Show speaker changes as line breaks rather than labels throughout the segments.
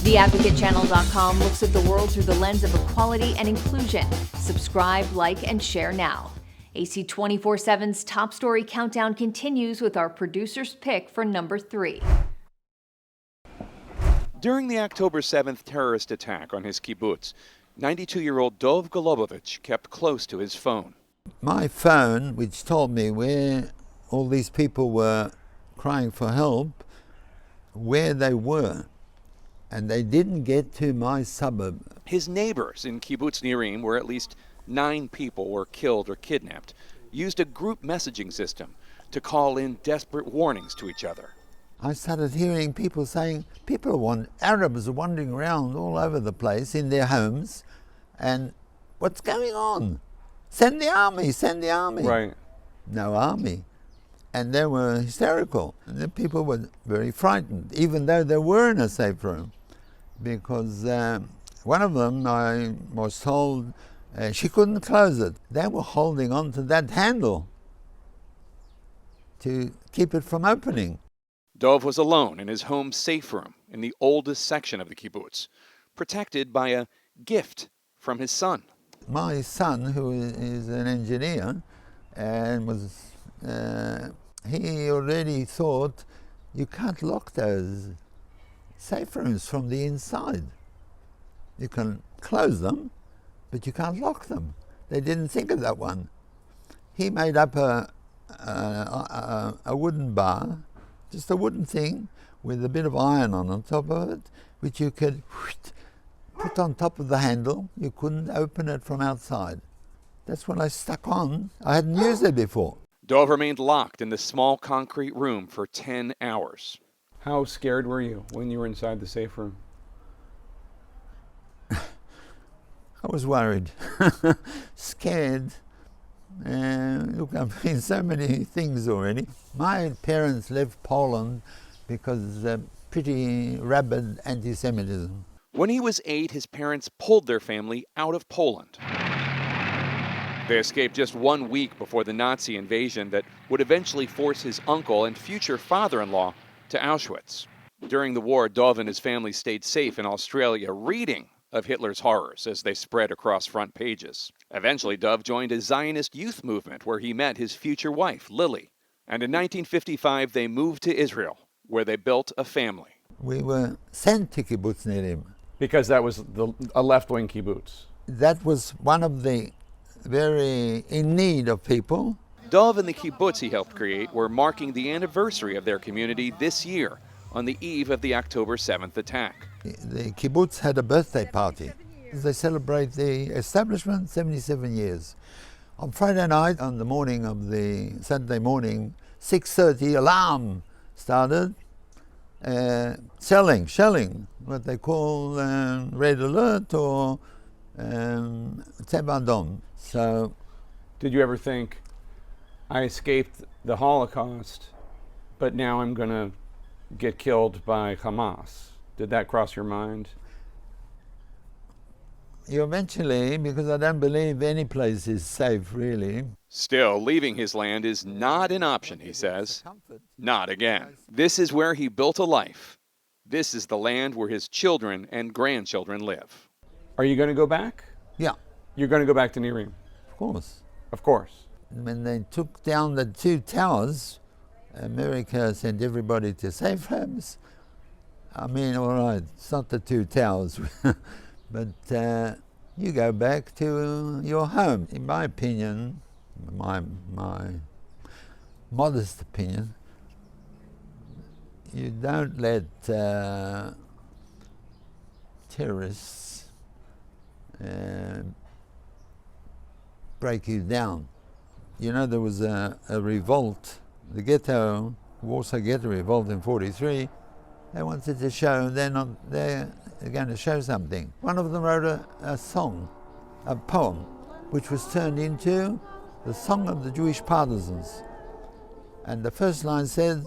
TheAdvocateChannel.com looks at the world through the lens of equality and inclusion. Subscribe, like, and share now. AC 24/7's top story countdown continues with our producer's pick for number 3.
During the October 7th terrorist attack on his kibbutz, 92-year-old Dov Golubovich kept close to his phone.
My phone, which told me where all these people were crying for help, where they were, and they didn't get to my suburb.
His neighbors in Kibbutz Nirim, where at least 9 people were killed or kidnapped, used a group messaging system to call in desperate warnings to each other.
I started hearing people saying, Arabs are wandering around all over the place in their homes, and what's going on? Send the army, send the army.
Right.
No army. And they were hysterical. And the people were very frightened, even though they were in a safe room. Because one of them, I was told, she couldn't close it. They were holding on to that handle to keep it from opening.
Dov was alone in his home safe room in the oldest section of the kibbutz, protected by a gift from his son.
My son, who is an engineer, and he already thought, you can't lock those safe rooms from the inside. You can close them, but you can't lock them. They didn't think of that one. He made up a wooden bar, just a wooden thing with a bit of iron on top of it, which you could put on top of the handle. You couldn't open it from outside. That's what I stuck on. I hadn't used it before.
Dov remained locked in the small concrete room for 10 hours. How scared were you when you were inside the safe room?
I was worried, scared. Look, I've been so many things already. My parents left Poland because of pretty rabid anti-Semitism.
When he was 8, his parents pulled their family out of Poland. They escaped just 1 week before the Nazi invasion that would eventually force his uncle and future father-in-law to Auschwitz. During the war, Dov and his family stayed safe in Australia, reading of Hitler's horrors as they spread across front pages. Eventually, Dov joined a Zionist youth movement where he met his future wife, Lily. And in 1955, they moved to Israel, where they built a family.
We were sent to Kibbutz Nirim.
Because that was a left-wing kibbutz.
That was one of the very in need of people.
Dov and the kibbutz he helped create were marking the anniversary of their community this year on the eve of the October 7th attack.
The kibbutz had a birthday party. They celebrate the establishment, 77 years. On Friday night, on the morning of the Saturday morning, 6:30, alarm started. Shelling, what they call red alert or Tevadom. So,
did you ever think, I escaped the Holocaust, but now I'm going to get killed by Hamas? Did that cross your mind?
Eventually, because I don't believe any place is safe, really.
Still, leaving his land is not an option, he says. Not again. This is where he built a life. This is the land where his children and grandchildren live.
Are you going to go back?
Yeah.
You're going to go back to Nirim?
Of course.
Of course.
When they took down the 2 towers, America sent everybody to safe homes. I mean, all right, it's not the 2 towers, but you go back to your home. In my opinion, my modest opinion, you don't let terrorists break you down. You know, there was a revolt, the ghetto, Warsaw Ghetto revolt in '43. They wanted to show they're going to show something. One of them wrote a song, a poem, which was turned into the Song of the Jewish Partisans. And the first line said,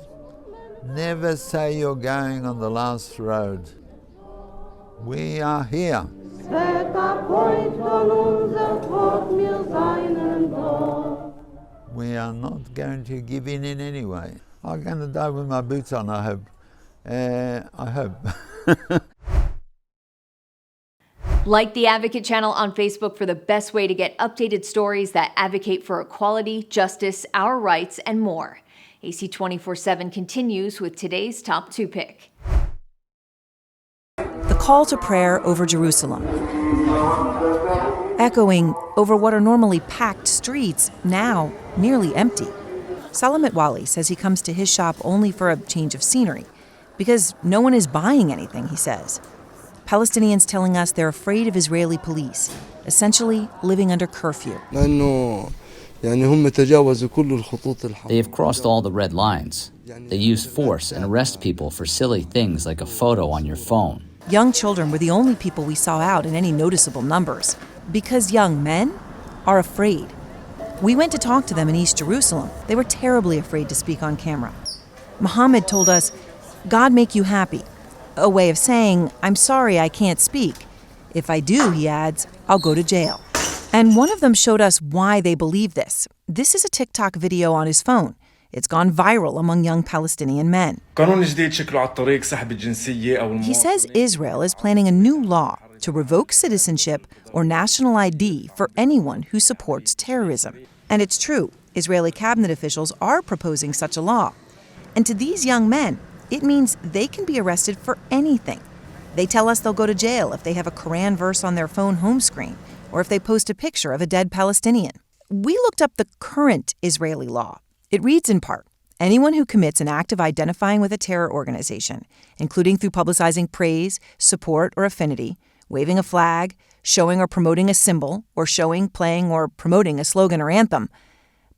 "Never say you're going on the last road. We are here." We are not going to give in any way. I'm going to die with my boots on, I hope. I hope.
Like the Advocate channel on Facebook for the best way to get updated stories that advocate for equality, justice, our rights, and more. AC 24/7 continues with today's top 2 pick.
The call to prayer over Jerusalem, echoing over what are normally packed streets, now nearly empty. Salamat Wali says he comes to his shop only for a change of scenery, because no one is buying anything, he says. Palestinians telling us they're afraid of Israeli police, essentially living under curfew.
They have crossed all the red lines. They use force and arrest people for silly things like a photo on your phone.
Young children were the only people we saw out in any noticeable numbers, because young men are afraid. We went to talk to them in East Jerusalem. They were terribly afraid to speak on camera. Muhammad told us, "God make you happy," a way of saying, "I'm sorry I can't speak. If I do," he adds, "I'll go to jail." And one of them showed us why they believe this. This is a TikTok video on his phone. It's gone viral among young Palestinian men. He says Israel is planning a new law to revoke citizenship or national ID for anyone who supports terrorism. And it's true, Israeli cabinet officials are proposing such a law. And to these young men, it means they can be arrested for anything. They tell us they'll go to jail if they have a Quran verse on their phone home screen, or if they post a picture of a dead Palestinian. We looked up the current Israeli law. It reads in part, anyone who commits an act of identifying with a terror organization, including through publicizing praise, support, or affinity, waving a flag, showing or promoting a symbol, or showing, playing, or promoting a slogan or anthem,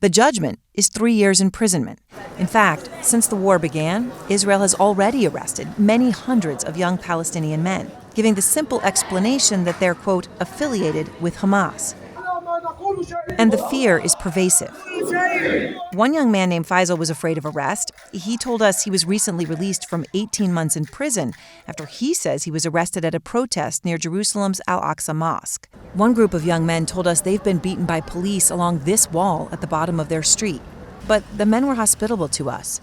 the judgment is 3 years imprisonment. In fact, since the war began, Israel has already arrested many hundreds of young Palestinian men, giving the simple explanation that they're, quote, affiliated with Hamas. And the fear is pervasive. One young man named Faisal was afraid of arrest. He told us he was recently released from 18 months in prison after he says he was arrested at a protest near Jerusalem's Al-Aqsa Mosque. One group of young men told us they've been beaten by police along this wall at the bottom of their street. But the men were hospitable to us.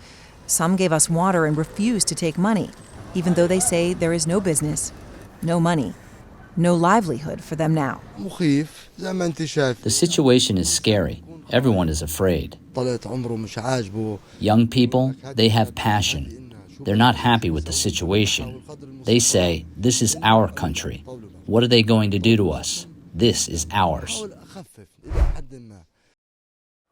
Some gave us water and refused to take money, even though they say there is no business, no money, no livelihood for them now.
The situation is scary. Everyone is afraid. Young people, they have passion. They're not happy with the situation. They say, this is our country. What are they going to do to us? This is ours.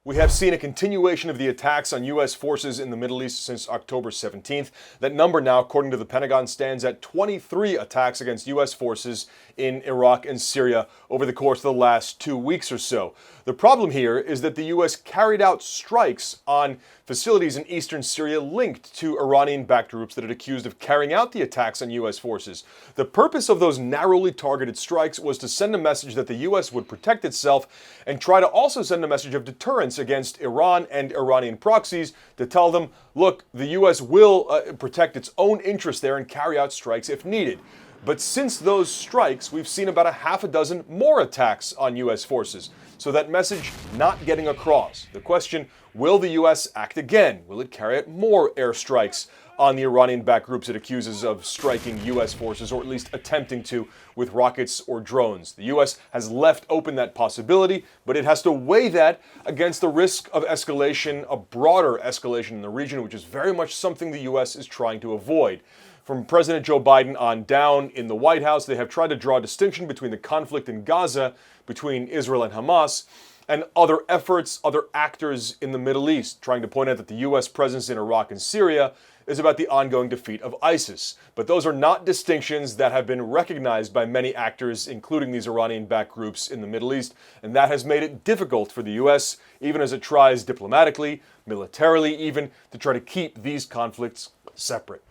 We have seen a continuation of the attacks on U.S. forces in the Middle East since October 17th. That number now, according to the Pentagon, stands at 23 attacks against U.S. forces in Iraq and Syria over the course of the last 2 weeks or so. The problem here is that the U.S. carried out strikes on facilities in eastern Syria linked to Iranian-backed groups that it accused of carrying out the attacks on U.S. forces. The purpose of those narrowly targeted strikes was to send a message that the U.S. would protect itself and try to also send a message of deterrence against Iran and Iranian proxies to tell them, look, the U.S. will protect its own interests there and carry out strikes if needed. But since those strikes, we've seen about a half a dozen more attacks on U.S. forces. So that message not getting across. The question, will the U.S. act again? Will it carry out more airstrikes on the Iranian-backed groups it accuses of striking U.S. forces, or at least attempting to, with rockets or drones? The U.S. has left open that possibility, but it has to weigh that against the risk of escalation, a broader escalation in the region, which is very much something the U.S. is trying to avoid. From President Joe Biden on down in the White House, they have tried to draw a distinction between the conflict in Gaza, between Israel and Hamas, and other efforts, other actors in the Middle East, trying to point out that the U.S. presence in Iraq and Syria is about the ongoing defeat of ISIS. But those are not distinctions that have been recognized by many actors, including these Iranian-backed groups in the Middle East, and that has made it difficult for the U.S., even as it tries diplomatically, militarily even, to try to keep these conflicts separate.